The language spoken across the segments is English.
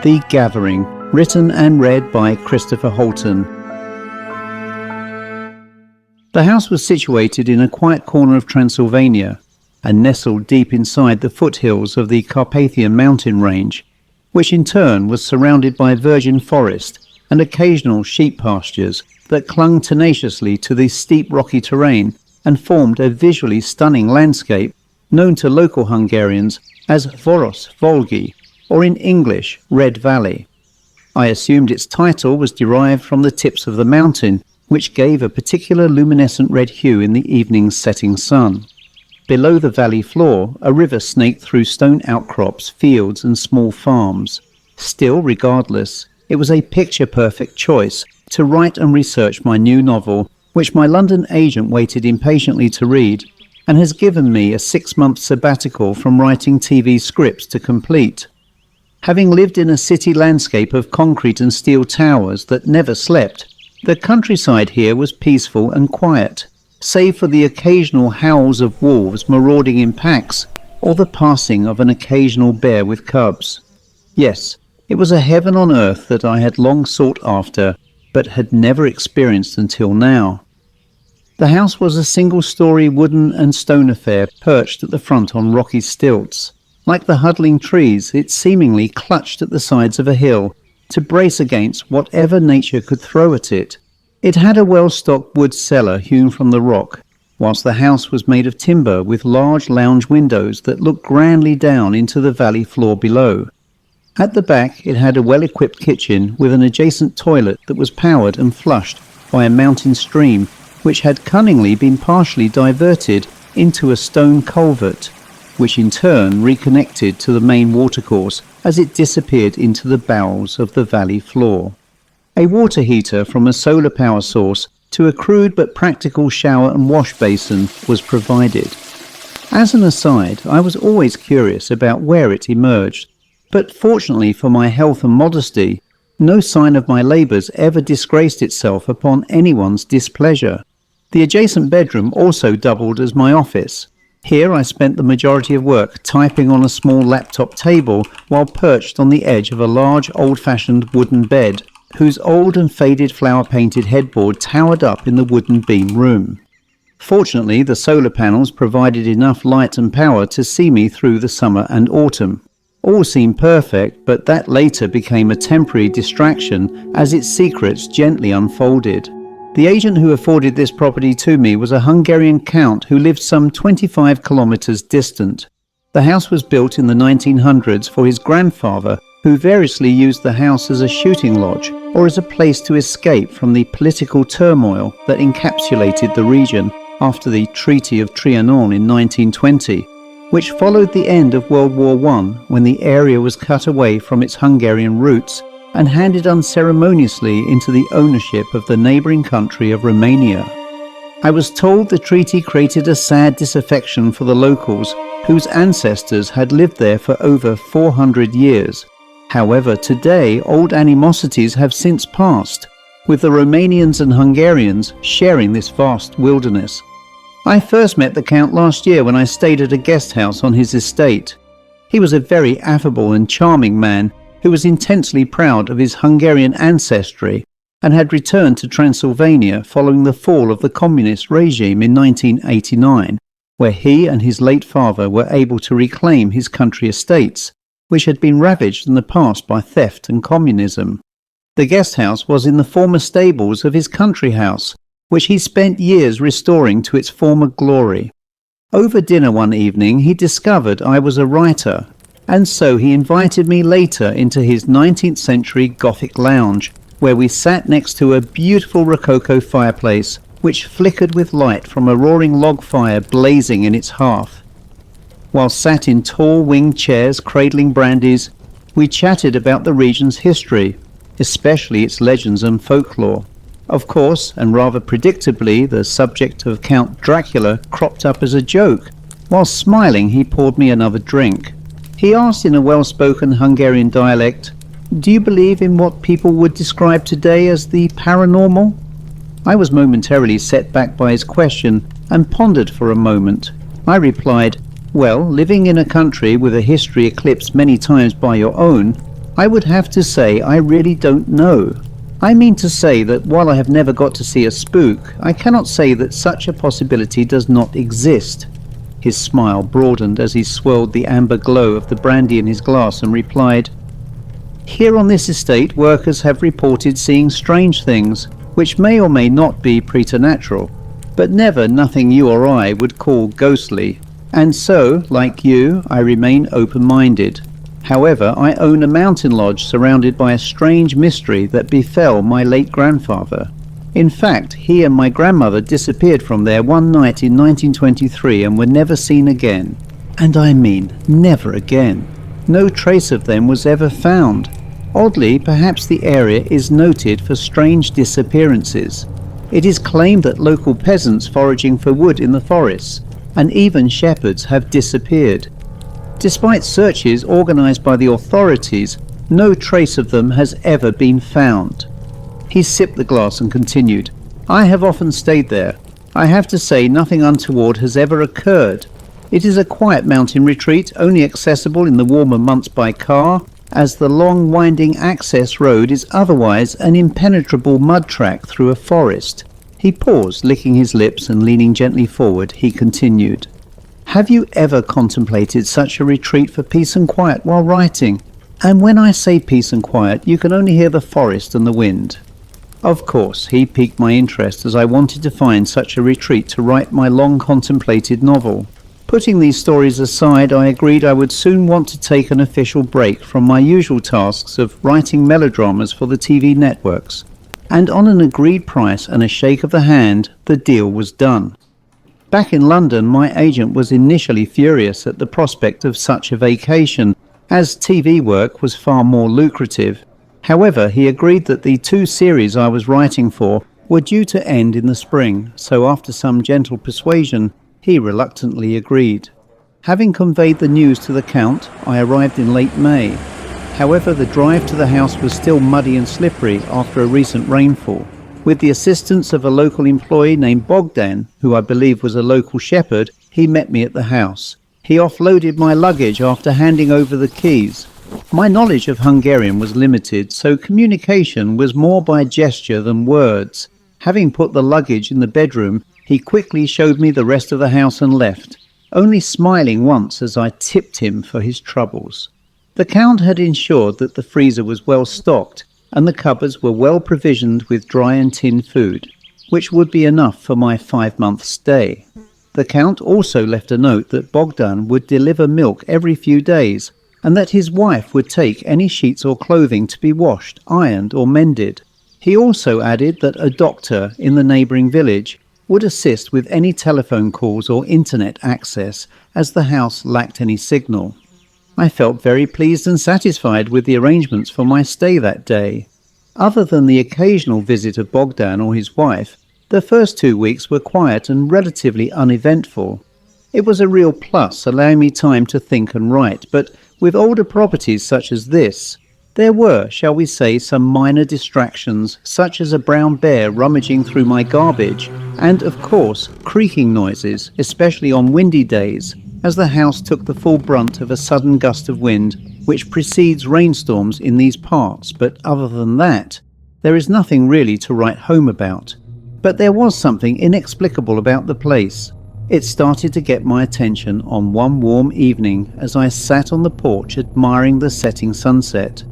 The Gathering, written and read by Christopher Halton. The house was situated in a quiet corner of Transylvania and nestled deep inside the foothills of the Carpathian mountain range, which in turn was surrounded by virgin forest and occasional sheep pastures that clung tenaciously to the steep rocky terrain and formed a visually stunning landscape known to local Hungarians as Vörös Volgi, or in English, Red Valley. I assumed its title was derived from the tips of the mountain, which gave a particular luminescent red hue in the evening's setting sun. Below the valley floor, a river snaked through stone outcrops, fields and small farms. Still, regardless, it was a picture-perfect choice to write and research my new novel, which my London agent waited impatiently to read, and has given me a 6-month sabbatical from writing TV scripts to complete. Having lived in a city landscape of concrete and steel towers that never slept, the countryside here was peaceful and quiet, save for the occasional howls of wolves marauding in packs or the passing of an occasional bear with cubs. Yes, it was a heaven on earth that I had long sought after, but had never experienced until now. The house was a single-story wooden and stone affair perched at the front on rocky stilts. Like the huddling trees, it seemingly clutched at the sides of a hill to brace against whatever nature could throw at it. It had a well-stocked wood cellar hewn from the rock, whilst the house was made of timber with large lounge windows that looked grandly down into the valley floor below. At the back, it had a well-equipped kitchen with an adjacent toilet that was powered and flushed by a mountain stream, which had cunningly been partially diverted into a stone culvert, which in turn reconnected to the main watercourse as it disappeared into the bowels of the valley floor. A water heater from a solar power source to a crude but practical shower and wash basin was provided. As an aside, I was always curious about where it emerged, but fortunately for my health and modesty, no sign of my labours ever disgraced itself upon anyone's displeasure. The adjacent bedroom also doubled as my office. Here I spent the majority of work typing on a small laptop table while perched on the edge of a large old-fashioned wooden bed, whose old and faded flower-painted headboard towered up in the wooden beam room. Fortunately, the solar panels provided enough light and power to see me through the summer and autumn. All seemed perfect, but that later became a temporary distraction as its secrets gently unfolded. The agent who afforded this property to me was a Hungarian count who lived some 25 kilometers distant. The house was built in the 1900s for his grandfather, who variously used the house as a shooting lodge or as a place to escape from the political turmoil that encapsulated the region after the Treaty of Trianon in 1920, which followed the end of World War I, when the area was cut away from its Hungarian roots and handed unceremoniously into the ownership of the neighbouring country of Romania. I was told the treaty created a sad disaffection for the locals, whose ancestors had lived there for over 400 years. However, today old animosities have since passed, with the Romanians and Hungarians sharing this vast wilderness. I first met the Count last year when I stayed at a guest house on his estate. He was a very affable and charming man who was intensely proud of his Hungarian ancestry and had returned to Transylvania following the fall of the communist regime in 1989, where he and his late father were able to reclaim his country estates, which had been ravaged in the past by theft and communism. The guest house was in the former stables of his country house, which he spent years restoring to its former glory. Over dinner one evening he discovered I was a writer, and so he invited me later into his 19th century Gothic lounge, where we sat next to a beautiful Rococo fireplace which flickered with light from a roaring log fire blazing in its hearth. While sat in tall winged chairs cradling brandies, we chatted about the region's history, especially its legends and folklore. Of course, and rather predictably, the subject of Count Dracula cropped up as a joke. While smiling, he poured me another drink. He asked in a well-spoken Hungarian dialect, "Do you believe in what people would describe today as the paranormal?" I was momentarily set back by his question and pondered for a moment. I replied, "Well, living in a country with a history eclipsed many times by your own, I would have to say I really don't know. I mean to say that while I have never got to see a spook, I cannot say that such a possibility does not exist. His smile broadened as he swirled the amber glow of the brandy in his glass and replied, "Here on this estate, workers have reported seeing strange things, which may or may not be preternatural, but never nothing you or I would call ghostly. And so, like you, I remain open-minded. However, I own a mountain lodge surrounded by a strange mystery that befell my late grandfather. In fact, he and my grandmother disappeared from there one night in 1923 and were never seen again. And I mean, never again. No trace of them was ever found. Oddly, perhaps the area is noted for strange disappearances. It is claimed that local peasants foraging for wood in the forests, and even shepherds, have disappeared. Despite searches organized by the authorities, no trace of them has ever been found." He sipped the glass and continued, "I have often stayed there. I have to say nothing untoward has ever occurred. It is a quiet mountain retreat, only accessible in the warmer months by car, as the long winding access road is otherwise an impenetrable mud track through a forest." He paused, licking his lips, and leaning gently forward, he continued, "Have you ever contemplated such a retreat for peace and quiet while writing? And when I say peace and quiet, you can only hear the forest and the wind." Of course, he piqued my interest as I wanted to find such a retreat to write my long-contemplated novel. Putting these stories aside, I agreed I would soon want to take an official break from my usual tasks of writing melodramas for the TV networks. And on an agreed price and a shake of the hand, the deal was done. Back in London, my agent was initially furious at the prospect of such a vacation, as TV work was far more lucrative. However, he agreed that the 2 series I was writing for were due to end in the spring, so after some gentle persuasion, he reluctantly agreed. Having conveyed the news to the Count, I arrived in late May. However, the drive to the house was still muddy and slippery after a recent rainfall. With the assistance of a local employee named Bogdan, who I believe was a local shepherd, he met me at the house. He offloaded my luggage after handing over the keys. My knowledge of Hungarian was limited, so communication was more by gesture than words. Having put the luggage in the bedroom, he quickly showed me the rest of the house and left, only smiling once as I tipped him for his troubles. The Count had ensured that the freezer was well stocked, and the cupboards were well provisioned with dry and tinned food, which would be enough for my 5-month stay. The Count also left a note that Bogdan would deliver milk every few days, and that his wife would take any sheets or clothing to be washed, ironed or mended. He also added that a doctor in the neighbouring village would assist with any telephone calls or internet access, as the house lacked any signal. I felt very pleased and satisfied with the arrangements for my stay that day. Other than the occasional visit of Bogdan or his wife, the first 2 weeks were quiet and relatively uneventful. It was a real plus, allowing me time to think and write, but with older properties such as this, there were, shall we say, some minor distractions, such as a brown bear rummaging through my garbage, and, of course, creaking noises, especially on windy days, as the house took the full brunt of a sudden gust of wind, which precedes rainstorms in these parts. But other than that, there is nothing really to write home about. But there was something inexplicable about the place. It started to get my attention on one warm evening as I sat on the porch admiring the setting sunset.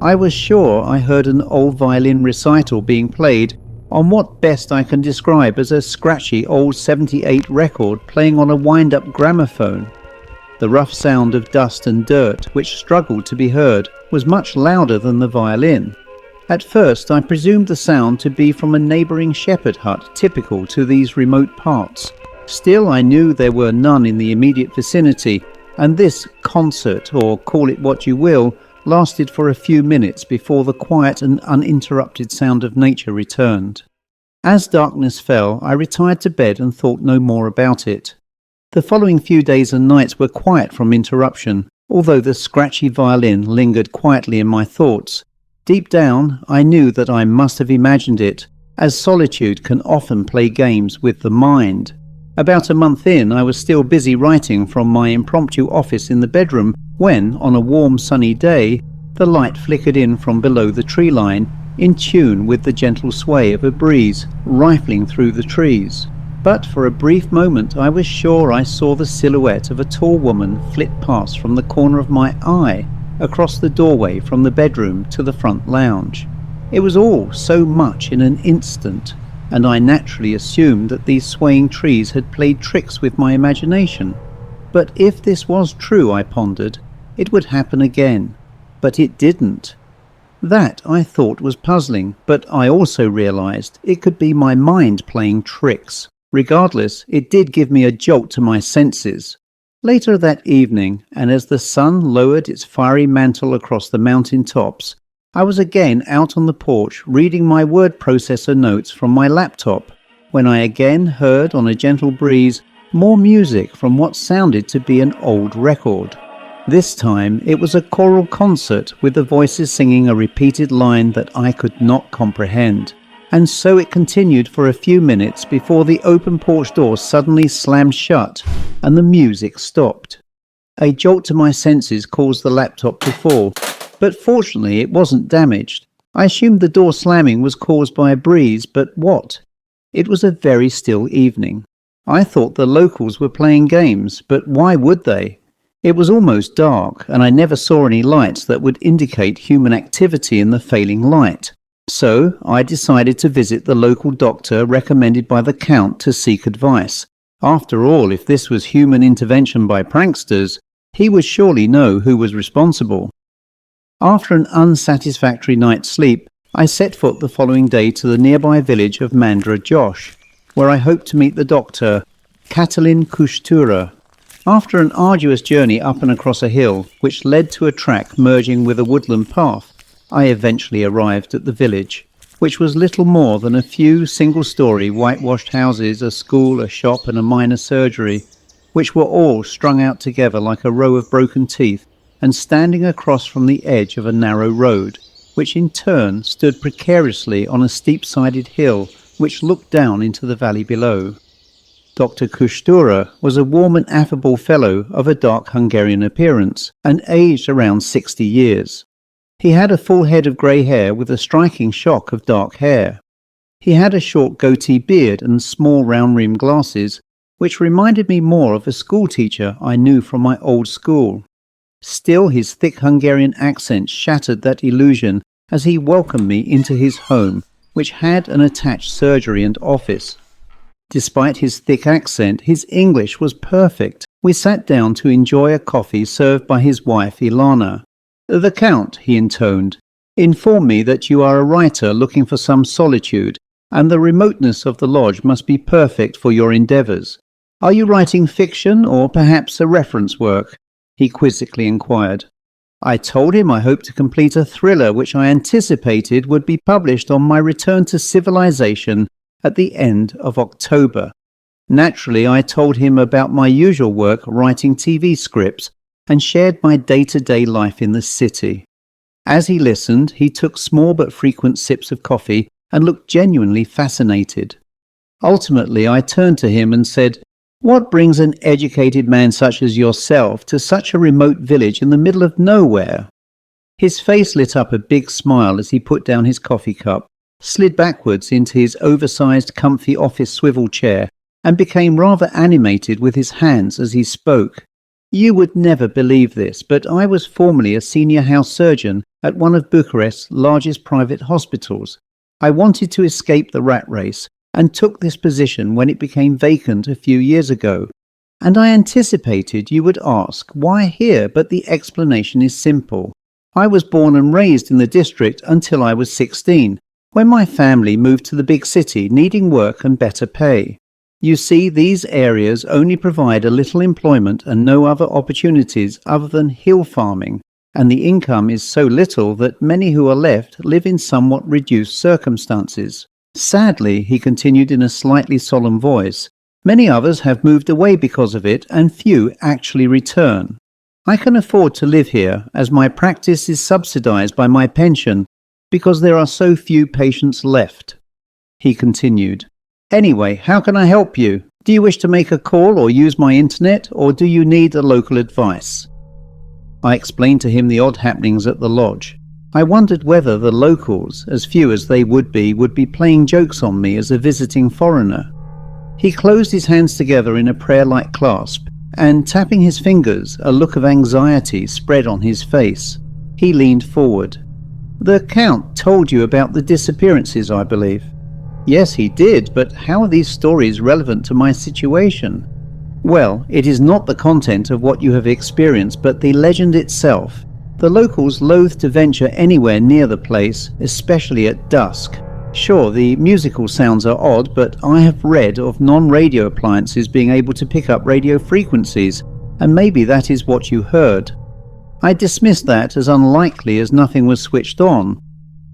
I was sure I heard an old violin recital being played on what best I can describe as a scratchy old 78 record playing on a wind-up gramophone. The rough sound of dust and dirt, which struggled to be heard, was much louder than the violin. At first I presumed the sound to be from a neighbouring shepherd hut typical to these remote parts. Still, I knew there were none in the immediate vicinity, and this concert, or call it what you will, lasted for a few minutes before the quiet and uninterrupted sound of nature returned. As darkness fell, I retired to bed and thought no more about it. The following few days and nights were quiet from interruption, although the scratchy violin lingered quietly in my thoughts. Deep down, I knew that I must have imagined it, as solitude can often play games with the mind. About a month in, I was still busy writing from my impromptu office in the bedroom when, on a warm sunny day, The light flickered in from below the tree line, in tune with the gentle sway of a breeze rifling through the trees. But for a brief moment I was sure I saw the silhouette of a tall woman flit past from the corner of my eye across the doorway from the bedroom to the front lounge. It was all so much in an instant, and I naturally assumed that these swaying trees had played tricks with my imagination. But if this was true, I pondered, it would happen again. But it didn't. That, I thought, was puzzling, but I also realized it could be my mind playing tricks. Regardless, it did give me a jolt to my senses. Later that evening, and as the sun lowered its fiery mantle across the mountain tops, I was again out on the porch reading my word processor notes from my laptop, when I again heard on a gentle breeze more music from what sounded to be an old record. This time it was a choral concert with the voices singing a repeated line that I could not comprehend. And so it continued for a few minutes before the open porch door suddenly slammed shut and the music stopped. A jolt to my senses caused the laptop to fall, but fortunately it wasn't damaged. I assumed the door slamming was caused by a breeze, but what? It was a very still evening. I thought the locals were playing games, but why would they? It was almost dark, and I never saw any lights that would indicate human activity in the failing light. So I decided to visit the local doctor recommended by the Count to seek advice. After all, if this was human intervention by pranksters, he would surely know who was responsible. After an unsatisfactory night's sleep, I set foot the following day to the nearby village of Mandra Josh, where I hoped to meet the doctor, Katalin Kushtura. After an arduous journey up and across a hill, which led to a track merging with a woodland path, I eventually arrived at the village, which was little more than a few single-story whitewashed houses, a school, a shop and a minor surgery, which were all strung out together like a row of broken teeth and standing across from the edge of a narrow road, which in turn stood precariously on a steep-sided hill which looked down into the valley below. Dr. Kushtura was a warm and affable fellow of a dark Hungarian appearance and aged around 60 years. He had a full head of grey hair with a striking shock of dark hair. He had a short goatee beard and small round-rimmed glasses, which reminded me more of a schoolteacher I knew from my old school. Still, his thick Hungarian accent shattered that illusion as he welcomed me into his home, which had an attached surgery and office. Despite his thick accent, his English was perfect. We sat down to enjoy a coffee served by his wife Ilana. "The Count," he intoned, "informed me that you are a writer looking for some solitude, and the remoteness of the lodge must be perfect for your endeavours. Are you writing fiction or perhaps a reference work?" he quizzically inquired. I told him I hoped to complete a thriller which I anticipated would be published on my return to civilization at the end of October. Naturally, I told him about my usual work writing TV scripts and shared my day-to-day life in the city. As he listened, he took small but frequent sips of coffee and looked genuinely fascinated. Ultimately, I turned to him and said, "What brings an educated man such as yourself to such a remote village in the middle of nowhere?" His face lit up a big smile as he put down his coffee cup, slid backwards into his oversized, comfy office swivel chair, and became rather animated with his hands as he spoke. "You would never believe this, but I was formerly a senior house surgeon at one of Bucharest's largest private hospitals. I wanted to escape the rat race and took this position when it became vacant a few years ago. And I anticipated you would ask, why here? But the explanation is simple. I was born and raised in the district until I was 16, when my family moved to the big city, needing work and better pay. You see, these areas only provide a little employment and no other opportunities other than hill farming, and the income is so little that many who are left live in somewhat reduced circumstances. Sadly," he continued in a slightly solemn voice, "many others have moved away because of it, and few actually return. I can afford to live here, as my practice is subsidized by my pension, because there are so few patients left." He continued, "Anyway, how can I help you? Do you wish to make a call or use my internet, or do you need a local advice?" I explained to him the odd happenings at the lodge. I wondered whether the locals, as few as they would be playing jokes on me as a visiting foreigner. He closed his hands together in a prayer-like clasp, and tapping his fingers, a look of anxiety spread on his face. He leaned forward. "The Count told you about the disappearances, I believe." "Yes, he did, but how are these stories relevant to my situation?" "Well, it is not the content of what you have experienced, but the legend itself. The locals loathe to venture anywhere near the place, especially at dusk. Sure, the musical sounds are odd, but I have read of non-radio appliances being able to pick up radio frequencies, and maybe that is what you heard." I dismissed that as unlikely, as nothing was switched on,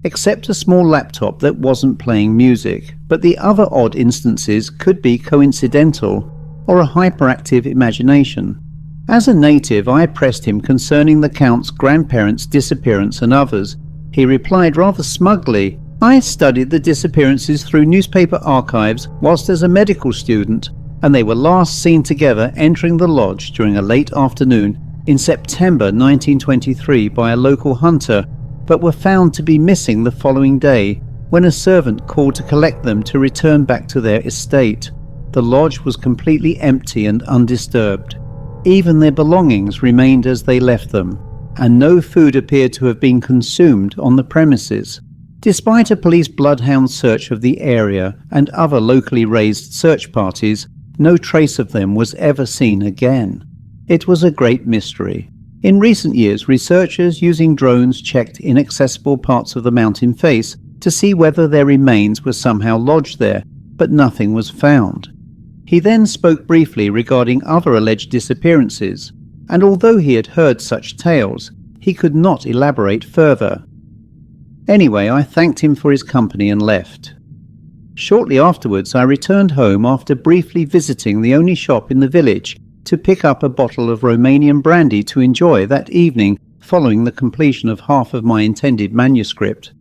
except a small laptop that wasn't playing music, but the other odd instances could be coincidental or a hyperactive imagination. As a native, I pressed him concerning the Count's grandparents' disappearance and others. He replied rather smugly, "I studied the disappearances through newspaper archives whilst as a medical student, and they were last seen together entering the lodge during a late afternoon in September 1923 by a local hunter, but were found to be missing the following day when a servant called to collect them to return back to their estate. The lodge was completely empty and undisturbed. Even their belongings remained as they left them, and no food appeared to have been consumed on the premises. Despite a police bloodhound search of the area and other locally raised search parties, no trace of them was ever seen again. It was a great mystery. In recent years, researchers using drones checked inaccessible parts of the mountain face to see whether their remains were somehow lodged there, but nothing was found. He then spoke briefly regarding other alleged disappearances, and although he had heard such tales, he could not elaborate further. Anyway, I thanked him for his company and left. Shortly afterwards, I returned home after briefly visiting the only shop in the village to pick up a bottle of Romanian brandy to enjoy that evening following the completion of half of my intended manuscript.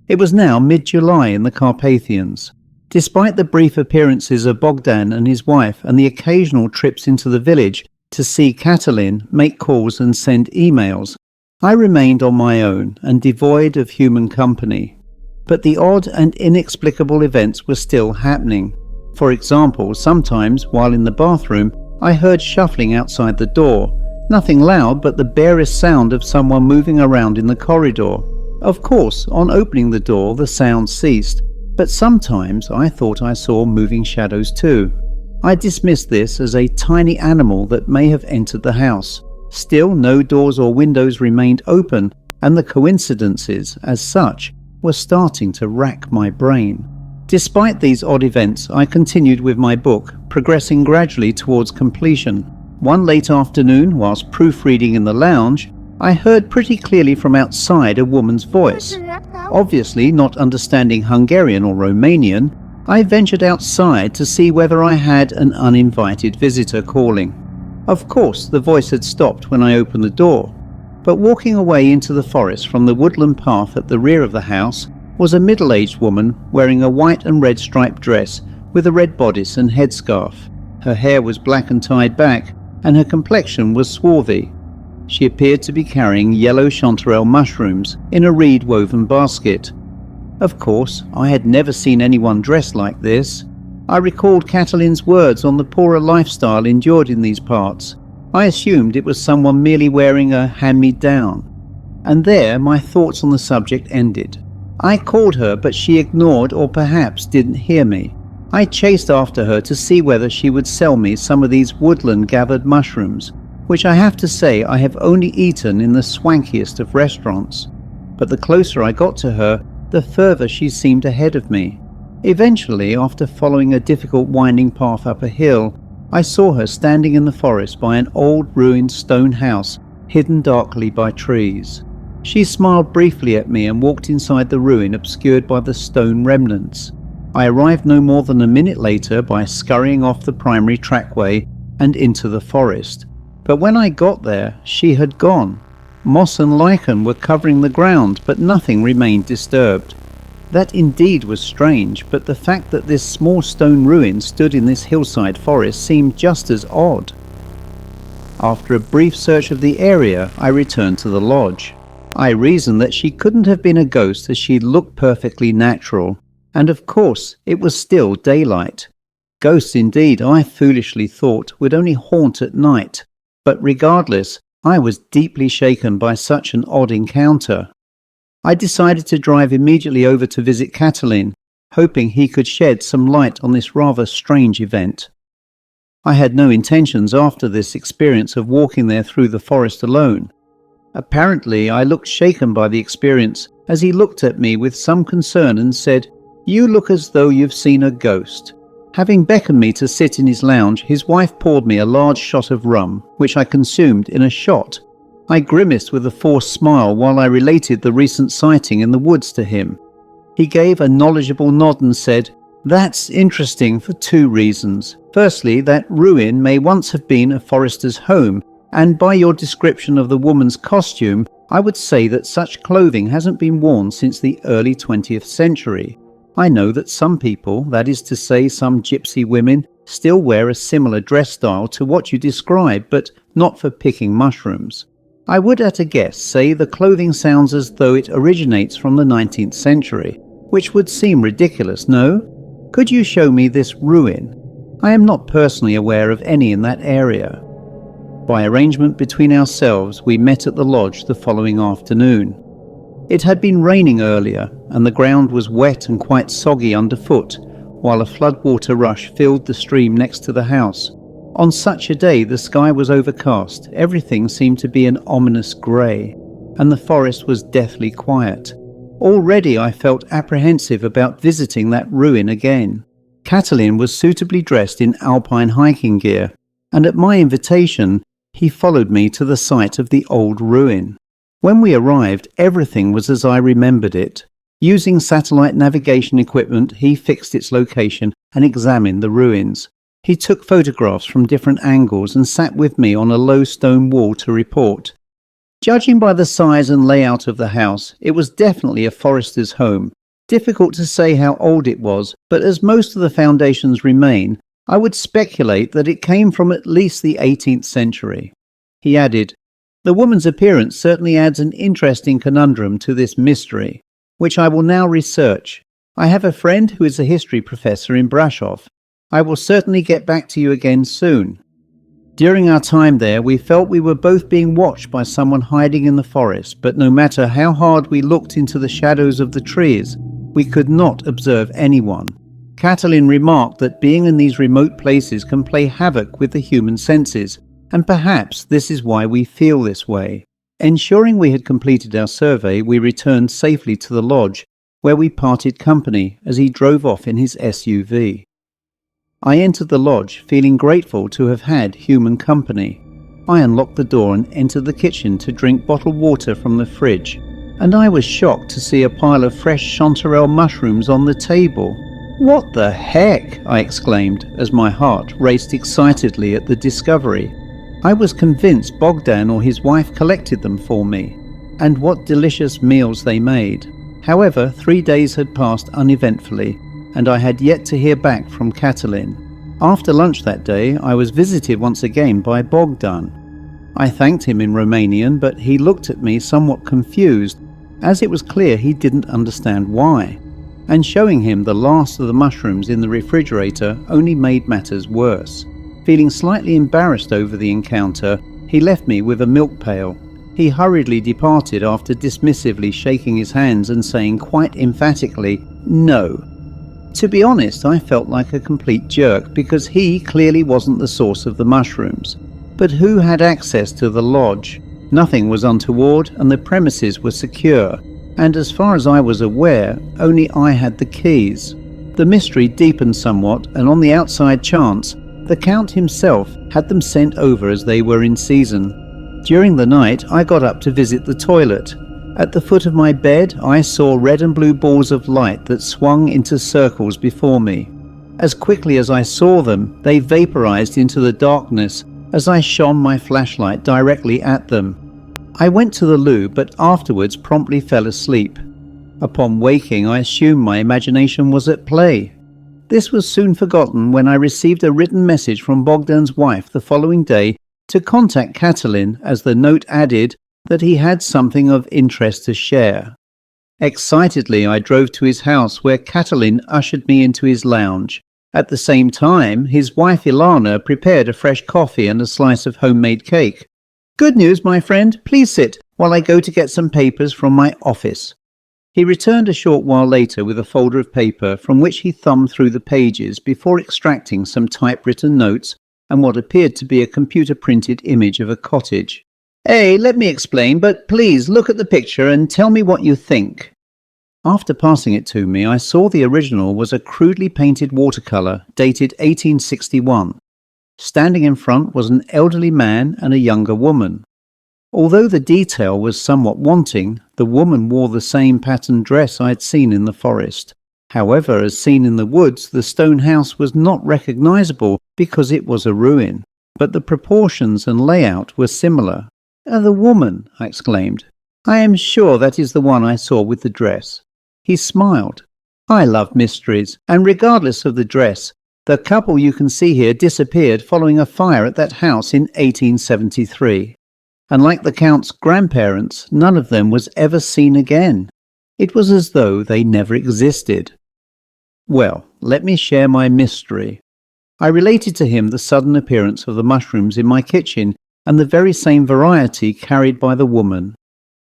It was now mid-July in the Carpathians. Despite the brief appearances of Bogdan and his wife and the occasional trips into the village to see Catalin, make calls and send emails, I remained on my own and devoid of human company. But the odd and inexplicable events were still happening. For example, sometimes while in the bathroom, I heard shuffling outside the door. Nothing loud, but the barest sound of someone moving around in the corridor. Of course, on opening the door, the sound ceased. But sometimes I thought I saw moving shadows too. I dismissed this as a tiny animal that may have entered the house. Still, no doors or windows remained open, and the coincidences, as such, were starting to rack my brain. Despite these odd events, I continued with my book, progressing gradually towards completion. One late afternoon, whilst proofreading in the lounge, I heard pretty clearly from outside a woman's voice. Obviously not understanding Hungarian or Romanian, I ventured outside to see whether I had an uninvited visitor calling. Of course, the voice had stopped when I opened the door, but walking away into the forest from the woodland path at the rear of the house was a middle-aged woman wearing a white and red striped dress with a red bodice and headscarf. Her hair was black and tied back, and her complexion was swarthy. She appeared to be carrying yellow chanterelle mushrooms in a reed-woven basket. Of course, I had never seen anyone dressed like this. I recalled Catalin's words on the poorer lifestyle endured in these parts. I assumed it was someone merely wearing a hand-me-down. And there my thoughts on the subject ended. I called her, but she ignored or perhaps didn't hear me. I chased after her to see whether she would sell me some of these woodland-gathered mushrooms, which I have to say I have only eaten in the swankiest of restaurants. But the closer I got to her, the further she seemed ahead of me. Eventually, after following a difficult winding path up a hill, I saw her standing in the forest by an old ruined stone house hidden darkly by trees. She smiled briefly at me and walked inside the ruin obscured by the stone remnants. I arrived no more than a minute later by scurrying off the primary trackway and into the forest. But when I got there, she had gone. Moss and lichen were covering the ground, but nothing remained disturbed. That indeed was strange, but the fact that this small stone ruin stood in this hillside forest seemed just as odd. After a brief search of the area, I returned to the lodge. I reasoned that she couldn't have been a ghost as she looked perfectly natural, and of course it was still daylight. Ghosts indeed, I foolishly thought, would only haunt at night, but regardless, I was deeply shaken by such an odd encounter. I decided to drive immediately over to visit Catalin, hoping he could shed some light on this rather strange event. I had no intentions after this experience of walking there through the forest alone. Apparently, I looked shaken by the experience as he looked at me with some concern and said, "You look as though you've seen a ghost." Having beckoned me to sit in his lounge, his wife poured me a large shot of rum, which I consumed in a shot. I grimaced with a forced smile while I related the recent sighting in the woods to him. He gave a knowledgeable nod and said, "That's interesting for two reasons. Firstly, that ruin may once have been a forester's home, and by your description of the woman's costume, I would say that such clothing hasn't been worn since the early 20th century. I know that some people, that is to say some gypsy women, still wear a similar dress style to what you describe, but not for picking mushrooms. I would at a guess say the clothing sounds as though it originates from the 19th century, which would seem ridiculous, no? Could you show me this ruin? I am not personally aware of any in that area." By arrangement between ourselves, we met at the lodge the following afternoon. It had been raining earlier, and the ground was wet and quite soggy underfoot, while a floodwater rush filled the stream next to the house. On such a day, the sky was overcast, everything seemed to be an ominous grey, and the forest was deathly quiet. Already I felt apprehensive about visiting that ruin again. Catalin was suitably dressed in alpine hiking gear, and at my invitation, he followed me to the site of the old ruin. When we arrived, everything was as I remembered it. Using satellite navigation equipment, he fixed its location and examined the ruins. He took photographs from different angles and sat with me on a low stone wall to report. Judging by the size and layout of the house, it was definitely a forester's home. Difficult to say how old it was, but as most of the foundations remain, I would speculate that it came from at least the 18th century. He added, "The woman's appearance certainly adds an interesting conundrum to this mystery, which I will now research. I have a friend who is a history professor in Brasov. I will certainly get back to you again soon." During our time there, we felt we were both being watched by someone hiding in the forest, but no matter how hard we looked into the shadows of the trees, we could not observe anyone. Catalin remarked that being in these remote places can play havoc with the human senses, and perhaps this is why we feel this way. Ensuring we had completed our survey, we returned safely to the lodge, where we parted company as he drove off in his SUV. I entered the lodge, feeling grateful to have had human company. I unlocked the door and entered the kitchen to drink bottled water from the fridge, and I was shocked to see a pile of fresh chanterelle mushrooms on the table. "What the heck?" I exclaimed as my heart raced excitedly at the discovery. I was convinced Bogdan or his wife collected them for me, and what delicious meals they made. However, 3 days had passed uneventfully, and I had yet to hear back from Catalin. After lunch that day, I was visited once again by Bogdan. I thanked him in Romanian, but he looked at me somewhat confused, as it was clear he didn't understand why, and showing him the last of the mushrooms in the refrigerator only made matters worse. Feeling slightly embarrassed over the encounter, he left me with a milk pail. He hurriedly departed after dismissively shaking his hands and saying quite emphatically, "No." To be honest, I felt like a complete jerk because he clearly wasn't the source of the mushrooms. But who had access to the lodge? Nothing was untoward and the premises were secure, and as far as I was aware, only I had the keys. The mystery deepened somewhat, and on the outside chance, the Count himself had them sent over as they were in season. During the night, I got up to visit the toilet. At the foot of my bed, I saw red and blue balls of light that swung into circles before me. As quickly as I saw them, they vaporized into the darkness as I shone my flashlight directly at them. I went to the loo, but afterwards promptly fell asleep. Upon waking, I assumed my imagination was at play. This was soon forgotten when I received a written message from Bogdan's wife the following day to contact Catalin, as the note added that he had something of interest to share. Excitedly, I drove to his house, where Catalin ushered me into his lounge. At the same time, his wife Ilana prepared a fresh coffee and a slice of homemade cake. "Good news, my friend. Please sit while I go to get some papers from my office." He returned a short while later with a folder of paper from which he thumbed through the pages before extracting some typewritten notes and what appeared to be a computer-printed image of a cottage. "Hey, let me explain, but please look at the picture and tell me what you think." After passing it to me, I saw the original was a crudely painted watercolour dated 1861. Standing in front was an elderly man and a younger woman. Although the detail was somewhat wanting, the woman wore the same patterned dress I had seen in the forest. However, as seen in the woods, the stone house was not recognisable because it was a ruin, but the proportions and layout were similar. "The woman," I exclaimed. "I am sure that is the one I saw with the dress." He smiled. "I love mysteries, and regardless of the dress, the couple you can see here disappeared following a fire at that house in 1873. And like the Count's grandparents, none of them was ever seen again. It was as though they never existed." Well, let me share my mystery. I related to him the sudden appearance of the mushrooms in my kitchen and the very same variety carried by the woman.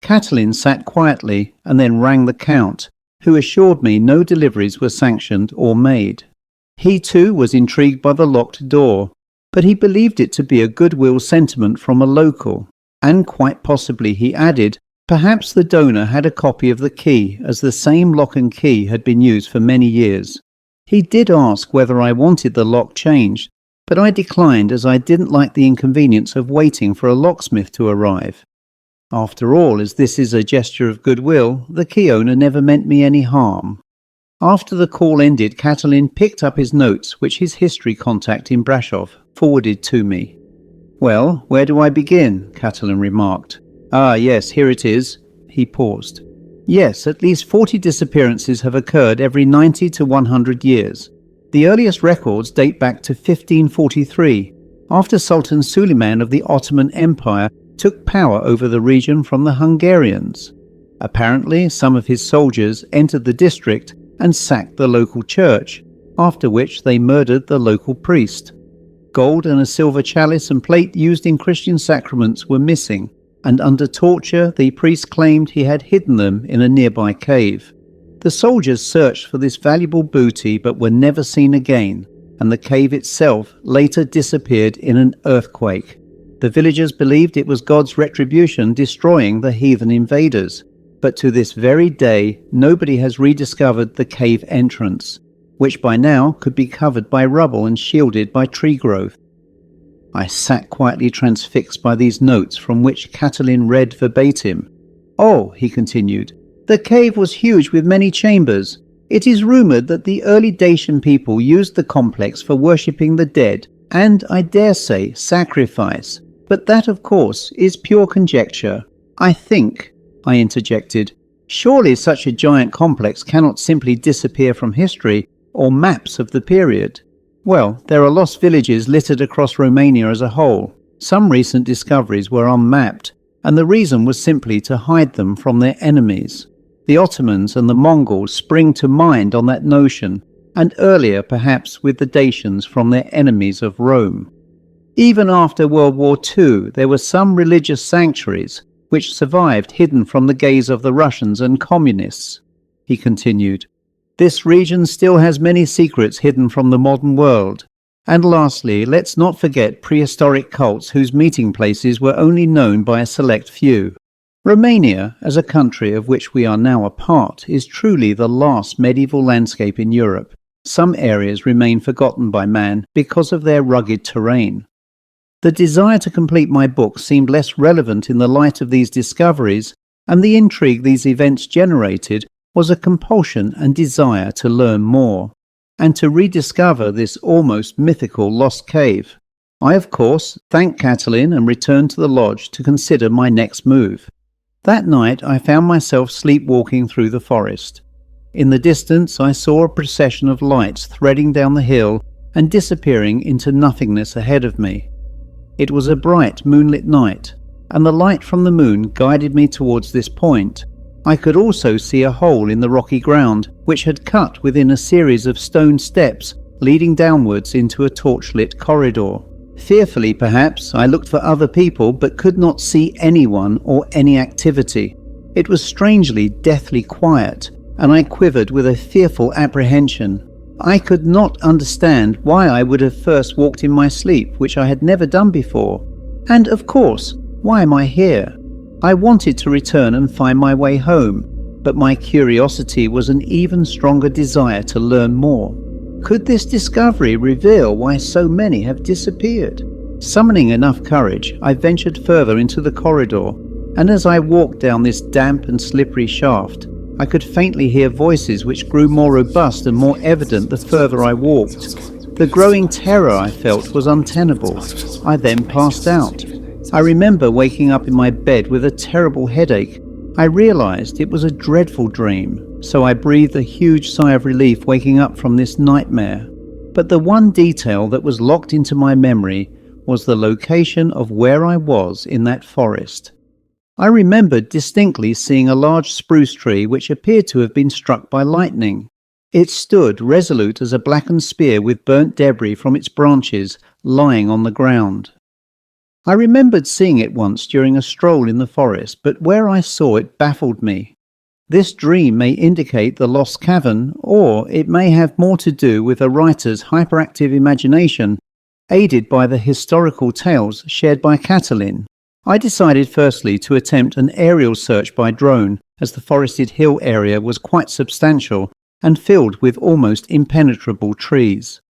Catalin sat quietly and then rang the Count, who assured me no deliveries were sanctioned or made. He too was intrigued by the locked door, but he believed it to be a goodwill sentiment from a local, and quite possibly, he added, perhaps the donor had a copy of the key, as the same lock and key had been used for many years. He did ask whether I wanted the lock changed, but I declined as I didn't like the inconvenience of waiting for a locksmith to arrive. After all, as this is a gesture of goodwill, the key owner never meant me any harm. After the call ended, Catalin picked up his notes, which his history contact in Brasov forwarded to me. "Well, where do I begin?" Catalin remarked. "Ah, yes, here it is." He paused. "Yes, at least 40 disappearances have occurred every 90 to 100 years. The earliest records date back to 1543, after Sultan Suleiman of the Ottoman Empire took power over the region from the Hungarians. Apparently, some of his soldiers entered the district and sacked the local church, after which they murdered the local priest. Gold and a silver chalice and plate used in Christian sacraments were missing, and under torture the priest claimed he had hidden them in a nearby cave. The soldiers searched for this valuable booty but were never seen again, and the cave itself later disappeared in an earthquake. The villagers believed it was God's retribution destroying the heathen invaders, but to this very day nobody has rediscovered the cave entrance, which by now could be covered by rubble and shielded by tree growth. I sat quietly transfixed by these notes from which Catalin read verbatim. "Oh," he continued, "the cave was huge with many chambers. It is rumoured that the early Dacian people used the complex for worshipping the dead and, I dare say, sacrifice. But that, of course, is pure conjecture. I think," I interjected, "surely such a giant complex cannot simply disappear from history or maps of the period." "Well, there are lost villages littered across Romania as a whole. Some recent discoveries were unmapped, and the reason was simply to hide them from their enemies. The Ottomans and the Mongols spring to mind on that notion, and earlier perhaps with the Dacians from their enemies of Rome. Even after World War II, there were some religious sanctuaries which survived hidden from the gaze of the Russians and communists," he continued. "This region still has many secrets hidden from the modern world. And lastly, let's not forget prehistoric cults whose meeting places were only known by a select few. Romania, as a country of which we are now a part, is truly the last medieval landscape in Europe. Some areas remain forgotten by man because of their rugged terrain." The desire to complete my book seemed less relevant in the light of these discoveries, and the intrigue these events generated was a compulsion and desire to learn more, and to rediscover this almost mythical lost cave. I, of course, thanked Catalin and returned to the lodge to consider my next move. That night I found myself sleepwalking through the forest. In the distance I saw a procession of lights threading down the hill and disappearing into nothingness ahead of me. It was a bright moonlit night, and the light from the moon guided me towards this point. I could also see a hole in the rocky ground, which had cut within a series of stone steps leading downwards into a torchlit corridor. Fearfully, perhaps, I looked for other people but could not see anyone or any activity. It was strangely, deathly quiet, and I quivered with a fearful apprehension. I could not understand why I would have first walked in my sleep, which I had never done before. And, of course, why am I here? I wanted to return and find my way home, but my curiosity was an even stronger desire to learn more. Could this discovery reveal why so many have disappeared? Summoning enough courage, I ventured further into the corridor, and as I walked down this damp and slippery shaft, I could faintly hear voices which grew more robust and more evident the further I walked. The growing terror I felt was untenable. I then passed out. I remember waking up in my bed with a terrible headache. I realized it was a dreadful dream, so I breathed a huge sigh of relief waking up from this nightmare. But the one detail that was locked into my memory was the location of where I was in that forest. I remembered distinctly seeing a large spruce tree which appeared to have been struck by lightning. It stood resolute as a blackened spear with burnt debris from its branches lying on the ground. I remembered seeing it once during a stroll in the forest, but where I saw it baffled me. This dream may indicate the lost cavern, or it may have more to do with a writer's hyperactive imagination, aided by the historical tales shared by Catalin. I decided firstly to attempt an aerial search by drone, as the forested hill area was quite substantial and filled with almost impenetrable trees.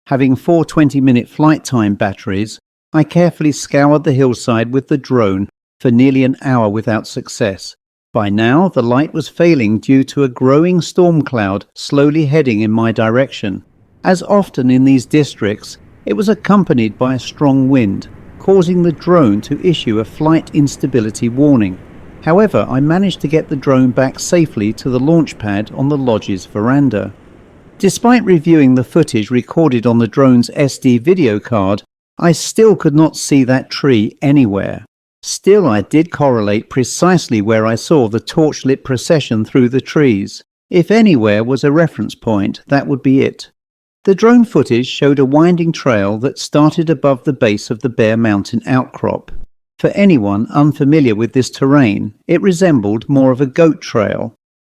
Having 4 20-minute flight time batteries, I carefully scoured the hillside with the drone for nearly an hour without success. By now, the light was failing due to a growing storm cloud slowly heading in my direction. As often in these districts, it was accompanied by a strong wind, causing the drone to issue a flight instability warning. However, I managed to get the drone back safely to the launch pad on the lodge's veranda. Despite reviewing the footage recorded on the drone's SD video card, I still could not see that tree anywhere. Still, I did correlate precisely where I saw the torchlit procession through the trees. If anywhere was a reference point, that would be it. The drone footage showed a winding trail that started above the base of the Bear Mountain outcrop. For anyone unfamiliar with this terrain, it resembled more of a goat trail.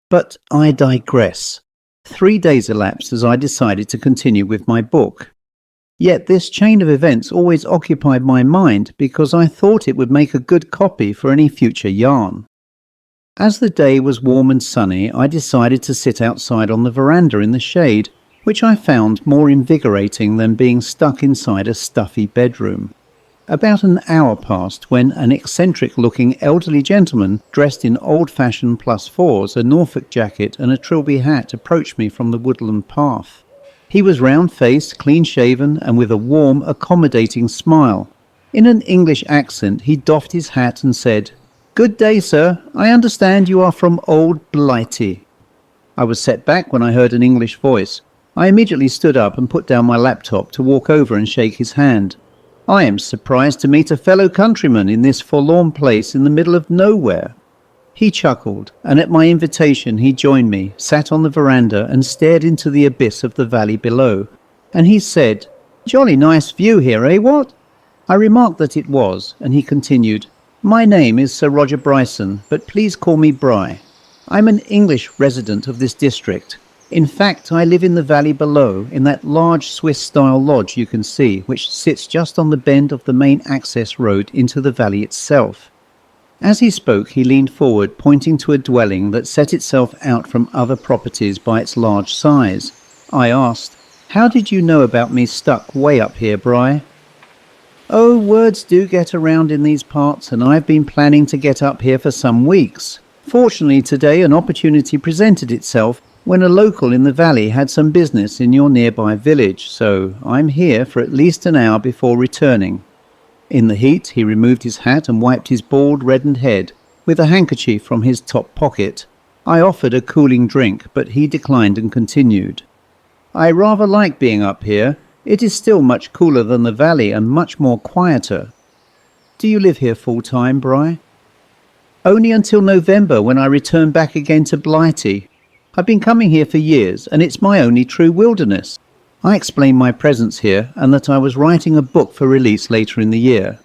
But I digress. 3 days elapsed as I decided to continue with my book. Yet this chain of events always occupied my mind because I thought it would make a good copy for any future yarn. As the day was warm and sunny, I decided to sit outside on the veranda in the shade, which I found more invigorating than being stuck inside a stuffy bedroom. About an hour passed when an eccentric-looking elderly gentleman dressed in old-fashioned +4s, a Norfolk jacket and a trilby hat approached me from the woodland path. He was round-faced, clean-shaven, and with a warm, accommodating smile. In an English accent, he doffed his hat and said, "Good day, sir. I understand you are from Old Blighty." I was set back when I heard an English voice. I immediately stood up and put down my laptop to walk over and shake his hand. I am surprised to meet a fellow countryman in this forlorn place in the middle of nowhere. He chuckled, and at my invitation he joined me, sat on the veranda and stared into the abyss of the valley below. And he said, "Jolly nice view here, eh, what?" I remarked that it was, and he continued, "My name is Sir Roger Bryson, but please call me Bry. I'm an English resident of this district. In fact, I live in the valley below, in that large Swiss-style lodge you can see, which sits just on the bend of the main access road into the valley itself." As he spoke, he leaned forward, pointing to a dwelling that set itself out from other properties by its large size. I asked, "How did you know about me stuck way up here, Bry?" "Oh, words do get around in these parts, and I've been planning to get up here for some weeks. Fortunately, today an opportunity presented itself when a local in the valley had some business in your nearby village, so I'm here for at least an hour before returning." In the heat, he removed his hat and wiped his bald, reddened head with a handkerchief from his top pocket. I offered a cooling drink, but he declined and continued. "I rather like being up here. It is still much cooler than the valley and much more quieter. Do you live here full-time, Bry? Only until November, when I return back again to Blighty. I've been coming here for years, and it's my only true wilderness. I explained my presence here and that I was writing a book for release later in the year.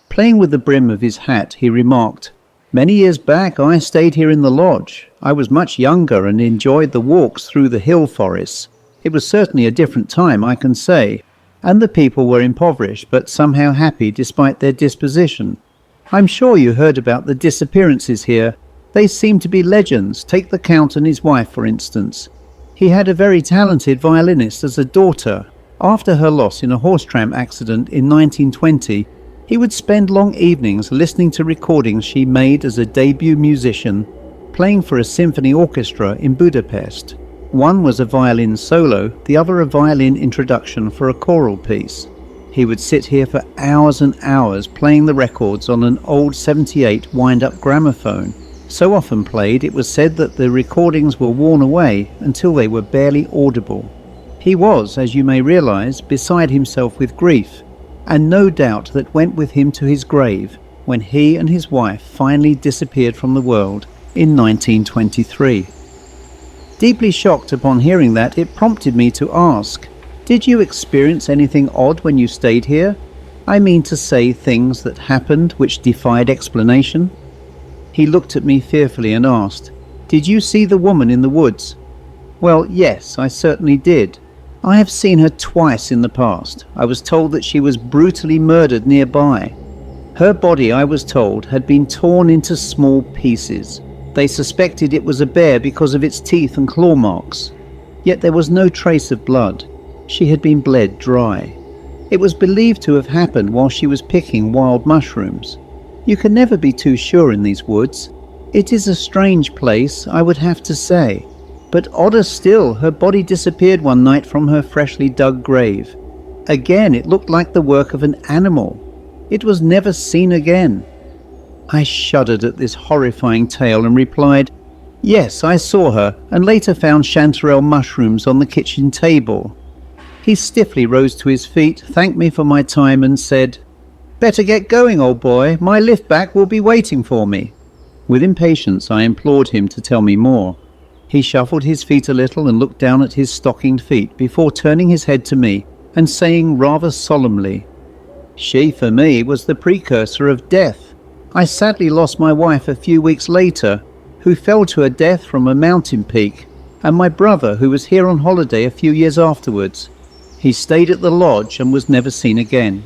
Playing with the brim of his hat, he remarked, "Many years back I stayed here in the lodge. I was much younger and enjoyed the walks through the hill forests. It was certainly a different time, I can say, and the people were impoverished but somehow happy despite their disposition. I'm sure you heard about the disappearances here. They seem to be legends. Take the Count and his wife, for instance. He had a very talented violinist as a daughter. After her loss in a horse-tram accident in 1920, he would spend long evenings listening to recordings she made as a debut musician, playing for a symphony orchestra in Budapest. One was a violin solo, the other a violin introduction for a choral piece. He would sit here for hours and hours playing the records on an old 78 wind-up gramophone, so often played it was said that the recordings were worn away until they were barely audible. He was, as you may realize, beside himself with grief, and no doubt that went with him to his grave when he and his wife finally disappeared from the world in 1923. Deeply shocked upon hearing that, it prompted me to ask, did you experience anything odd when you stayed here? I mean to say, things that happened which defied explanation? He looked at me fearfully and asked, "Did you see the woman in the woods?" Well, yes, I certainly did. I have seen her twice in the past. I was told that she was brutally murdered nearby. Her body, I was told, had been torn into small pieces. They suspected it was a bear because of its teeth and claw marks. Yet there was no trace of blood. She had been bled dry. It was believed to have happened while she was picking wild mushrooms. You can never be too sure in these woods. It is a strange place, I would have to say. But odder still, her body disappeared one night from her freshly dug grave. Again, it looked like the work of an animal. It was never seen again. I shuddered at this horrifying tale and replied, "Yes, I saw her, and later found chanterelle mushrooms on the kitchen table." He stiffly rose to his feet, thanked me for my time and said, "Better get going, old boy. My lift back will be waiting for me." With impatience I implored him to tell me more. He shuffled his feet a little and looked down at his stockinged feet before turning his head to me and saying rather solemnly, "She for me was the precursor of death. I sadly lost my wife a few weeks later, who fell to her death from a mountain peak, and my brother, who was here on holiday a few years afterwards. He stayed at the lodge and was never seen again."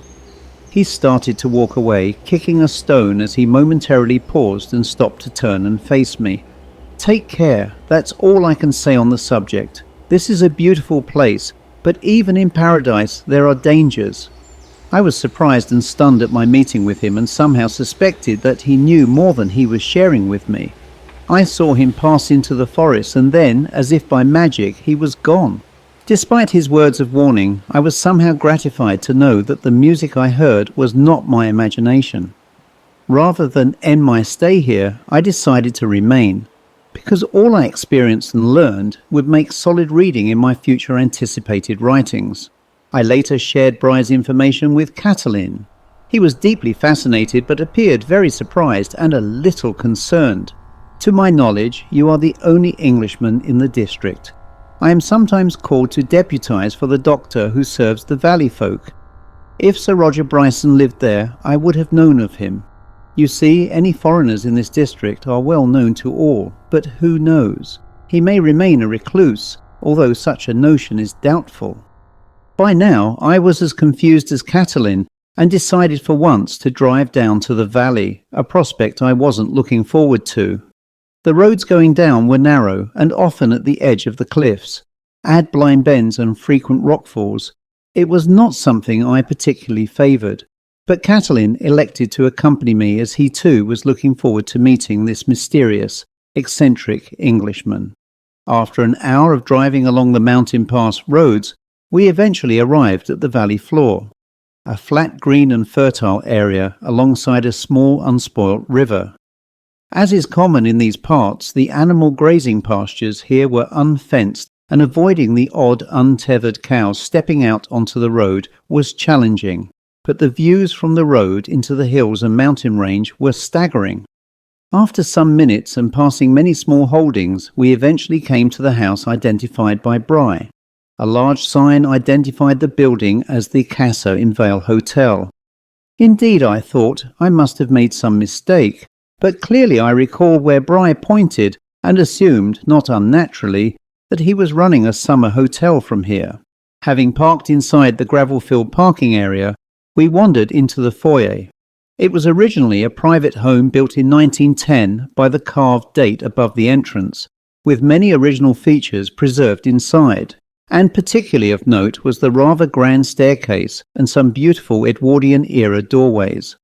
He started to walk away, kicking a stone as he momentarily paused and stopped to turn and face me. "Take care, that's all I can say on the subject. This is a beautiful place, but even in paradise there are dangers." I was surprised and stunned at my meeting with him and somehow suspected that he knew more than he was sharing with me. I saw him pass into the forest and then, as if by magic, he was gone. Despite his words of warning, I was somehow gratified to know that the music I heard was not my imagination. Rather than end my stay here, I decided to remain, because all I experienced and learned would make solid reading in my future anticipated writings. I later shared Bry's information with Catalin. He was deeply fascinated but appeared very surprised and a little concerned. "To my knowledge, you are the only Englishman in the district. I am sometimes called to deputise for the doctor who serves the valley folk. If Sir Roger Bryson lived there, I would have known of him. You see, any foreigners in this district are well known to all, but who knows? He may remain a recluse, although such a notion is doubtful." By now, I was as confused as Catalin, and decided for once to drive down to the valley, a prospect I wasn't looking forward to. The roads going down were narrow and often at the edge of the cliffs. Add blind bends and frequent rockfalls. It was not something I particularly favoured, but Catalin elected to accompany me as he too was looking forward to meeting this mysterious, eccentric Englishman. After an hour of driving along the mountain pass roads, we eventually arrived at the valley floor, a flat, green and fertile area alongside a small unspoilt river. As is common in these parts, the animal grazing pastures here were unfenced, and avoiding the odd untethered cows stepping out onto the road was challenging. but the views from the road into the hills and mountain range were staggering. After some minutes and passing many small holdings, we eventually came to the house identified by Bry. A large sign identified the building as the Casa in Vale Hotel. Indeed, I thought, I must have made some mistake, but clearly I recalled where Bry pointed and assumed, not unnaturally, that he was running a summer hotel from here. Having parked inside the gravel-filled parking area, we wandered into the foyer. It was originally a private home built in 1910 by the carved date above the entrance, with many original features preserved inside, and particularly of note was the rather grand staircase and some beautiful Edwardian-era doorways.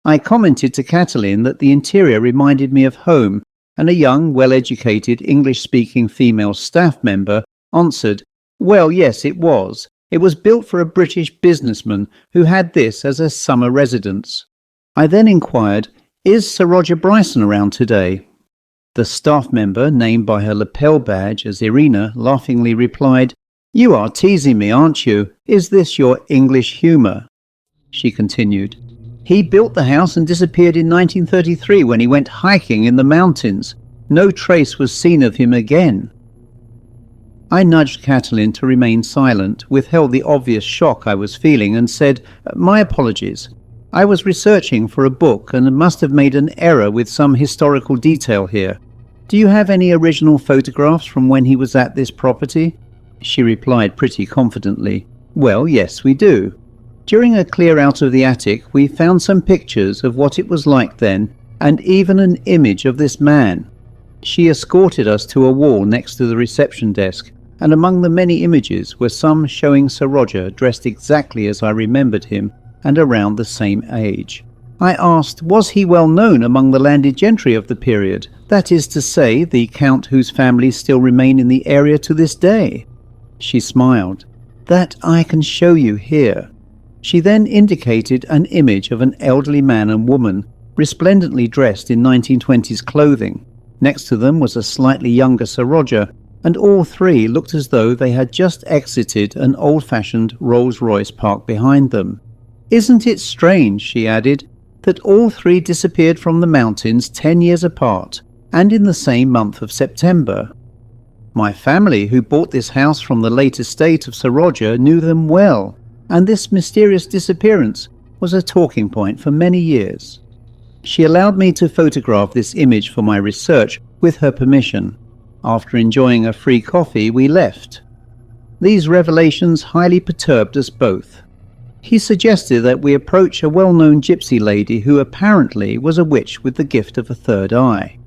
I commented to Catalin that the interior reminded me of home, and a young, well-educated, English-speaking female staff member answered, "Well, yes, it was. It was built for a British businessman who had this as a summer residence." I then inquired, "Is Sir Roger Bryson around today?" The staff member, named by her lapel badge as Irina, laughingly replied, "You are teasing me, aren't you? Is this your English humour?" She continued, "He built the house and disappeared in 1933 when he went hiking in the mountains. No trace was seen of him again." I nudged Catalin to remain silent, withheld the obvious shock I was feeling, and said, "My apologies. I was researching for a book and must have made an error with some historical detail here. Do you have any original photographs from when he was at this property?" She replied pretty confidently, "Well, yes, we do. During a clear out of the attic, we found some pictures of what it was like then, and even an image of this man." She escorted us to a wall next to the reception desk, and among the many images were some showing Sir Roger dressed exactly as I remembered him, and around the same age. I asked, was he well known among the landed gentry of the period, that is to say, the Count whose families still remain in the area to this day? She smiled. "That I can show you here." She then indicated an image of an elderly man and woman, resplendently dressed in 1920s clothing. Next to them was a slightly younger Sir Roger, and all three looked as though they had just exited an old-fashioned Rolls-Royce parked behind them. "Isn't it strange," she added, "that all three disappeared from the mountains 10 years apart, and in the same month of September? My family, who bought this house from the late estate of Sir Roger, knew them well, and this mysterious disappearance was a talking point for many years." She allowed me to photograph this image for my research with her permission. After enjoying a free coffee, we left. These revelations highly perturbed us both. He suggested that we approach a well-known gypsy lady who apparently was a witch with the gift of a third eye.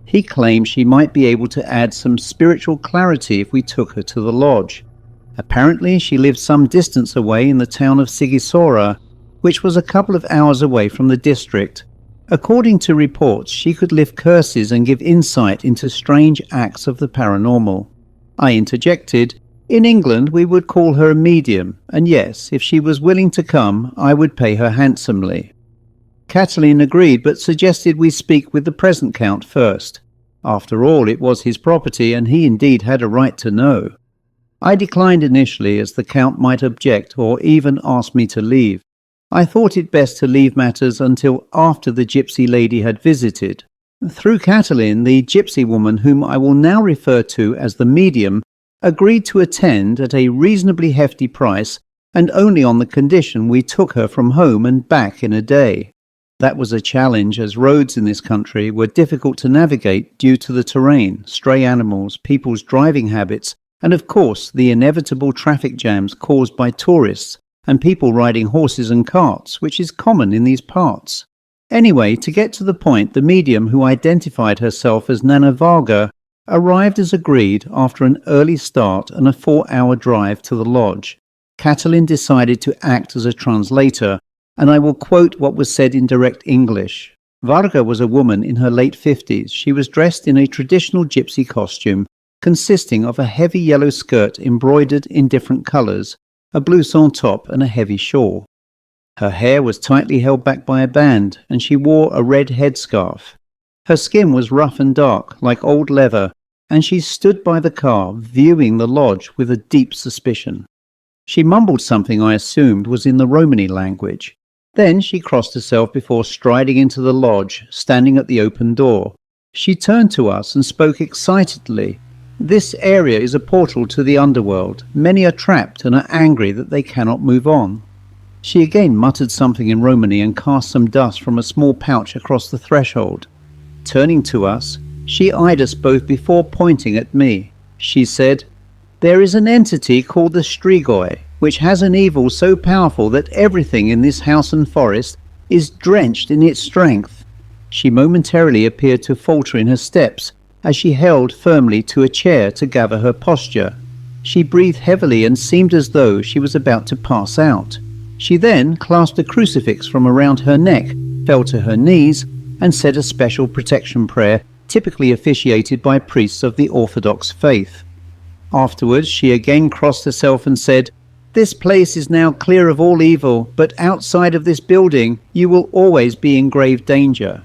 He claimed she might be able to add some spiritual clarity if we took her to the lodge. Apparently she lived some distance away in the town of Sigisora, which was a couple of hours away from the district. According to reports, she could lift curses and give insight into strange acts of the paranormal. I interjected, "In England we would call her a medium, and yes, if she was willing to come, I would pay her handsomely." Catalin agreed, but suggested we speak with the present Count first. After all, it was his property, and he indeed had a right to know. I declined initially, as the Count might object or even ask me to leave. I thought it best to leave matters until after the gypsy lady had visited. Through Catalin, the gypsy woman whom I will now refer to as the medium agreed to attend at a reasonably hefty price, and only on the condition we took her from home and back in a day. That was a challenge, as roads in this country were difficult to navigate due to the terrain, stray animals, people's driving habits, and of course the inevitable traffic jams caused by tourists and people riding horses and carts, which is common in these parts. Anyway, to get to the point, the medium, who identified herself as Nana Varga, arrived as agreed after an early start and a 4-hour drive to the lodge. Catalin decided to act as a translator, and I will quote what was said in direct English. Varga was a woman in her late 50s. She was dressed in a traditional gypsy costume, consisting of a heavy yellow skirt embroidered in different colours, a blouson top and a heavy shawl. Her hair was tightly held back by a band, and she wore a red headscarf. Her skin was rough and dark, like old leather, and she stood by the car, viewing the lodge with a deep suspicion. She mumbled something I assumed was in the Romany language. Then she crossed herself before striding into the lodge, standing at the open door. She turned to us and spoke excitedly. "This area is a portal to the underworld. Many are trapped and are angry that they cannot move on." She again muttered something in Romany and cast some dust from a small pouch across the threshold. Turning to us, she eyed us both before pointing at me. She said, "There is an entity called the Strigoi, which has an evil so powerful that everything in this house and forest is drenched in its strength." She momentarily appeared to falter in her steps as she held firmly to a chair to gather her posture. She breathed heavily and seemed as though she was about to pass out. She then clasped a crucifix from around her neck, fell to her knees, and said a special protection prayer typically officiated by priests of the Orthodox faith. Afterwards, she again crossed herself and said, "This place is now clear of all evil, but outside of this building you will always be in grave danger."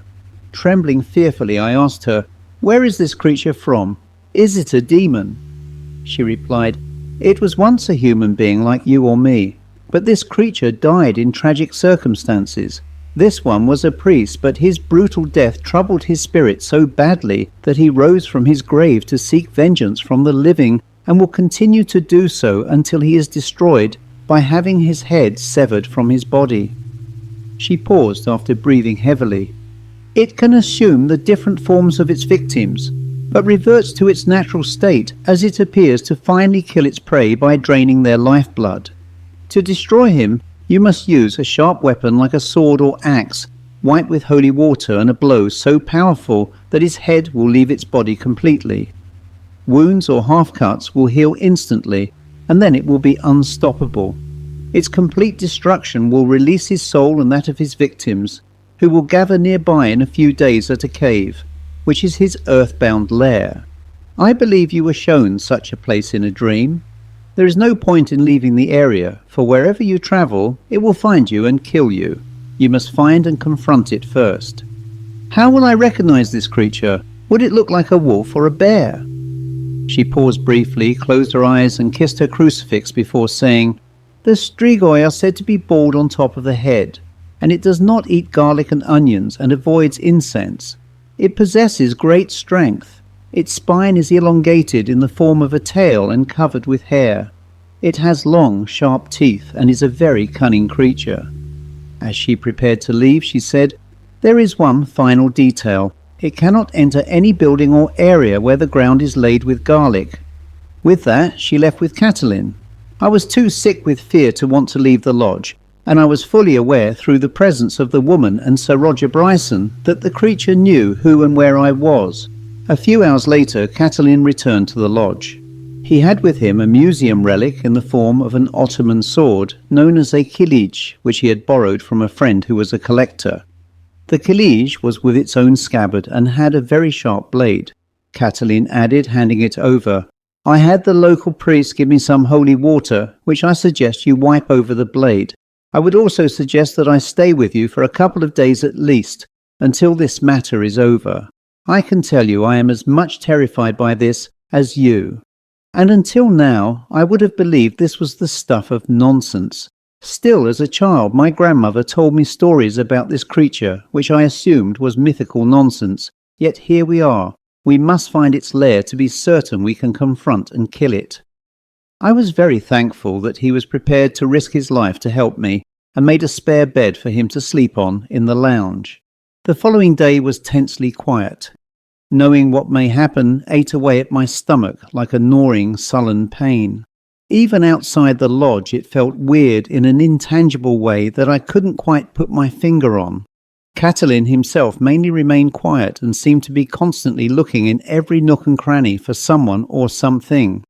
Trembling fearfully, I asked her, "Where is this creature from? Is it a demon?" She replied, "It was once a human being like you or me, but this creature died in tragic circumstances. This one was a priest, but his brutal death troubled his spirit so badly that he rose from his grave to seek vengeance from the living and will continue to do so until he is destroyed by having his head severed from his body." She paused after breathing heavily. "It can assume the different forms of its victims, but reverts to its natural state as it appears to finally kill its prey by draining their lifeblood. To destroy him, you must use a sharp weapon like a sword or axe, wiped with holy water, and a blow so powerful that his head will leave its body completely. Wounds or half-cuts will heal instantly, and then it will be unstoppable. Its complete destruction will release his soul and that of his victims, who will gather nearby in a few days at a cave, which is his earthbound lair. I believe you were shown such a place in a dream. There is no point in leaving the area, for wherever you travel, it will find you and kill you. You must find and confront it first." "How will I recognize this creature? Would it look like a wolf or a bear?" She paused briefly, closed her eyes and kissed her crucifix before saying, "The Strigoi are said to be bald on top of the head, and it does not eat garlic and onions and avoids incense. It possesses great strength. Its spine is elongated in the form of a tail and covered with hair. It has long, sharp teeth and is a very cunning creature." As she prepared to leave, she said, "There is one final detail. It cannot enter any building or area where the ground is laid with garlic." With that, she left with Catalin. I was too sick with fear to want to leave the lodge, and I was fully aware through the presence of the woman and Sir Roger Bryson that the creature knew who and where I was. A few hours later, Catalin returned to the lodge. He had with him a museum relic in the form of an Ottoman sword known as a kilij, which he had borrowed from a friend who was a collector. The kilij was with its own scabbard and had a very sharp blade. Catalin added, handing it over, "I had the local priest give me some holy water, which I suggest you wipe over the blade. I would also suggest that I stay with you for a couple of days at least, until this matter is over. I can tell you I am as much terrified by this as you. And until now, I would have believed this was the stuff of nonsense. Still, as a child, my grandmother told me stories about this creature, which I assumed was mythical nonsense. Yet here we are. We must find its lair to be certain we can confront and kill it." I was very thankful that he was prepared to risk his life to help me, and made a spare bed for him to sleep on in the lounge. The following day was tensely quiet. Knowing what may happen ate away at my stomach like a gnawing, sullen pain. Even outside the lodge it felt weird in an intangible way that I couldn't quite put my finger on. Catalin himself mainly remained quiet and seemed to be constantly looking in every nook and cranny for someone or something.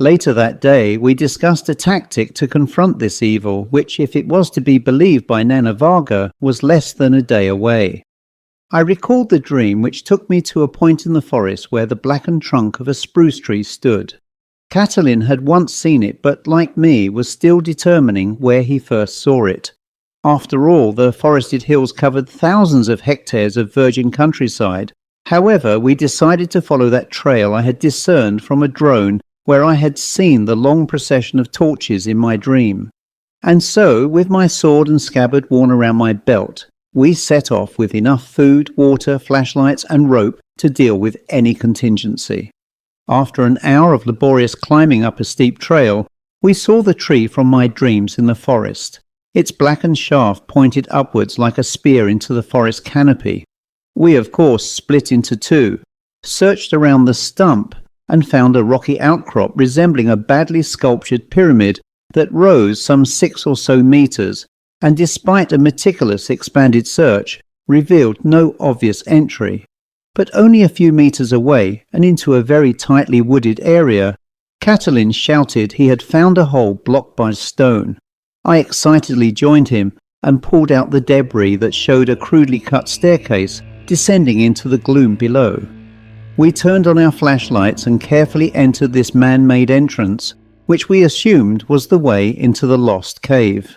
Later that day we discussed a tactic to confront this evil, which, if it was to be believed by Nana Varga, was less than a day away. I recalled the dream, which took me to a point in the forest where the blackened trunk of a spruce tree stood. Catalin had once seen it, but like me was still determining where he first saw it. After all, the forested hills covered thousands of hectares of virgin countryside. However, we decided to follow that trail I had discerned from a drone where I had seen the long procession of torches in my dream. And so, with my sword and scabbard worn around my belt, we set off with enough food, water, flashlights and rope to deal with any contingency. After an hour of laborious climbing up a steep trail, we saw the tree from my dreams in the forest. Its blackened shaft pointed upwards like a spear into the forest canopy. We, of course, split into two, searched around the stump, and found a rocky outcrop resembling a badly sculptured pyramid that rose some 6 or so meters, and despite a meticulous expanded search, revealed no obvious entry. But only a few meters away, and into a very tightly wooded area, Catalin shouted he had found a hole blocked by stone. I excitedly joined him and pulled out the debris that showed a crudely cut staircase descending into the gloom below. We turned on our flashlights and carefully entered this man-made entrance, which we assumed was the way into the lost cave.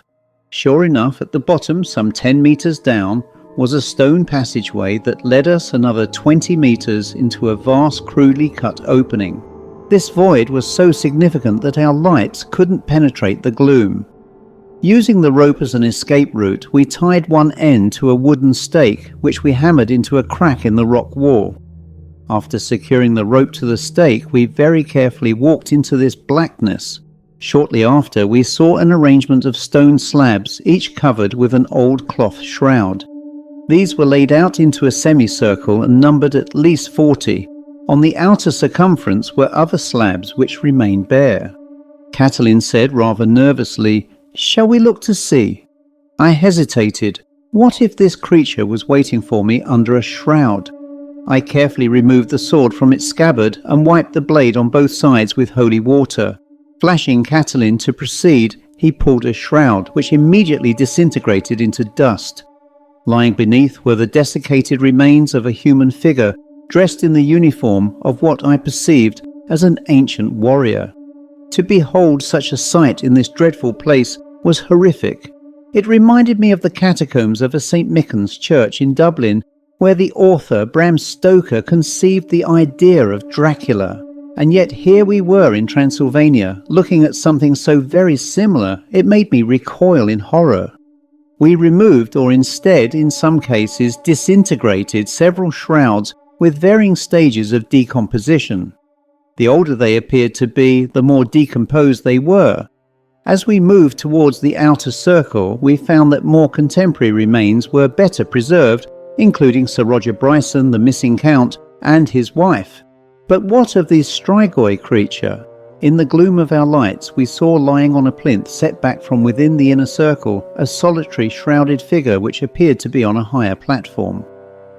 Sure enough, at the bottom, some 10 meters down, was a stone passageway that led us another 20 meters into a vast, crudely cut opening. This void was so significant that our lights couldn't penetrate the gloom. Using the rope as an escape route, we tied one end to a wooden stake, which we hammered into a crack in the rock wall. After securing the rope to the stake, we very carefully walked into this blackness. Shortly after, we saw an arrangement of stone slabs, each covered with an old cloth shroud. These were laid out into a semicircle and numbered at least 40. On the outer circumference were other slabs which remained bare. Catalin said rather nervously, "Shall we look to see?" I hesitated. What if this creature was waiting for me under a shroud? I carefully removed the sword from its scabbard and wiped the blade on both sides with holy water. Flashing Catalin to proceed, he pulled a shroud, which immediately disintegrated into dust. Lying beneath were the desiccated remains of a human figure, dressed in the uniform of what I perceived as an ancient warrior. To behold such a sight in this dreadful place was horrific. It reminded me of the catacombs of a St. Michan's church in Dublin, where the author Bram Stoker conceived the idea of Dracula. And yet here we were in Transylvania, looking at something so very similar, it made me recoil in horror. We removed, or instead, in some cases, disintegrated several shrouds with varying stages of decomposition. The older they appeared to be, the more decomposed they were. As we moved towards the outer circle, we found that more contemporary remains were better preserved, including Sir Roger Bryson, the missing Count, and his wife. But what of the Strigoi creature? In the gloom of our lights, we saw lying on a plinth set back from within the inner circle a solitary shrouded figure which appeared to be on a higher platform.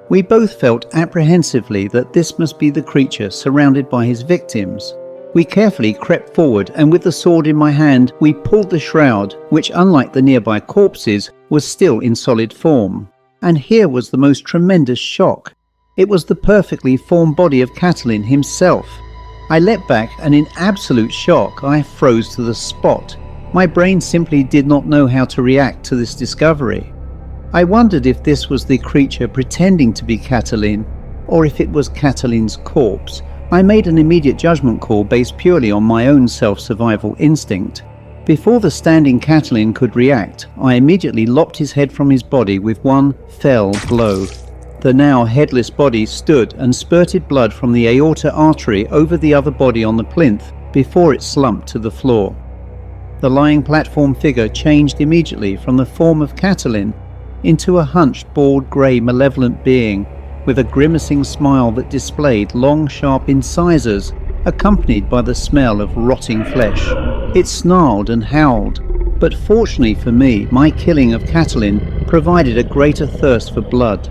We both felt apprehensively that this must be the creature surrounded by his victims. We carefully crept forward, and with the sword in my hand, we pulled the shroud, which, unlike the nearby corpses, was still in solid form. And here was the most tremendous shock. It was the perfectly formed body of Catalin himself. I leapt back, and in absolute shock I froze to the spot. My brain simply did not know how to react to this discovery. I wondered if this was the creature pretending to be Catalin, or if it was Catalin's corpse. I made an immediate judgment call based purely on my own self-survival instinct. Before the standing Catalin could react, I immediately lopped his head from his body with one fell blow. The now headless body stood and spurted blood from the aorta artery over the other body on the plinth before it slumped to the floor. The lying platform figure changed immediately from the form of Catalin into a hunched, bald, grey, malevolent being with a grimacing smile that displayed long, sharp incisors accompanied by the smell of rotting flesh. It snarled and howled, but fortunately for me, my killing of Catalin provided a greater thirst for blood.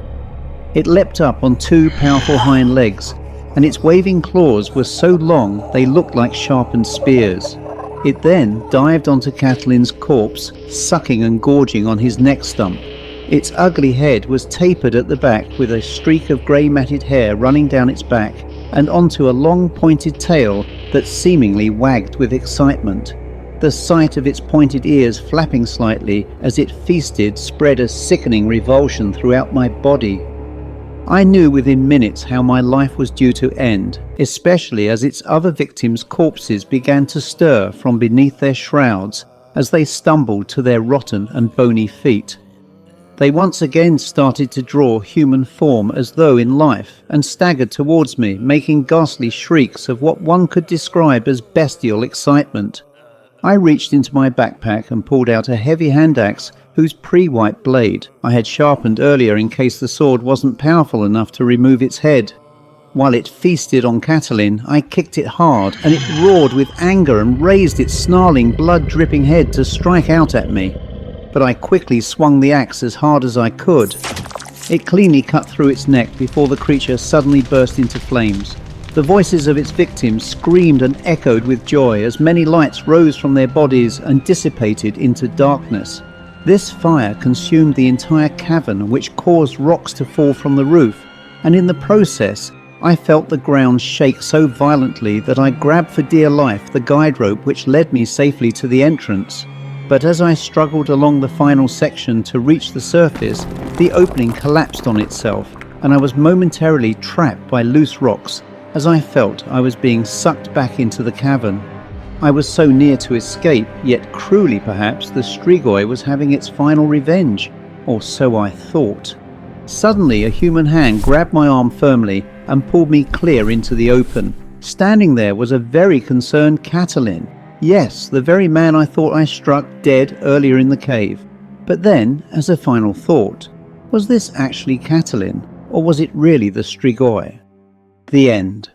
It leapt up on two powerful hind legs, and its waving claws were so long they looked like sharpened spears. It then dived onto Catalin's corpse, sucking and gorging on his neck stump. Its ugly head was tapered at the back with a streak of grey matted hair running down its back and onto a long pointed tail that seemingly wagged with excitement. The sight of its pointed ears flapping slightly as it feasted spread a sickening revulsion throughout my body. I knew within minutes how my life was due to end, especially as its other victims' corpses began to stir from beneath their shrouds as they stumbled to their rotten and bony feet. They once again started to draw human form as though in life and staggered towards me, making ghastly shrieks of what one could describe as bestial excitement. I reached into my backpack and pulled out a heavy hand axe whose pre-white blade I had sharpened earlier in case the sword wasn't powerful enough to remove its head. While it feasted on Catalin, I kicked it hard and it roared with anger and raised its snarling, blood-dripping head to strike out at me. But I quickly swung the axe as hard as I could. It cleanly cut through its neck before the creature suddenly burst into flames. The voices of its victims screamed and echoed with joy as many lights rose from their bodies and dissipated into darkness. This fire consumed the entire cavern, which caused rocks to fall from the roof, and in the process, I felt the ground shake so violently that I grabbed for dear life the guide rope which led me safely to the entrance. But as I struggled along the final section to reach the surface, the opening collapsed on itself, and I was momentarily trapped by loose rocks as I felt I was being sucked back into the cavern. I was so near to escape, yet cruelly perhaps the Strigoi was having its final revenge, or so I thought. Suddenly a human hand grabbed my arm firmly and pulled me clear into the open. Standing there was a very concerned Catalin. Yes, the very man I thought I struck dead earlier in the cave. But then, as a final thought, was this actually Catalin, or was it really the Strigoi? The end.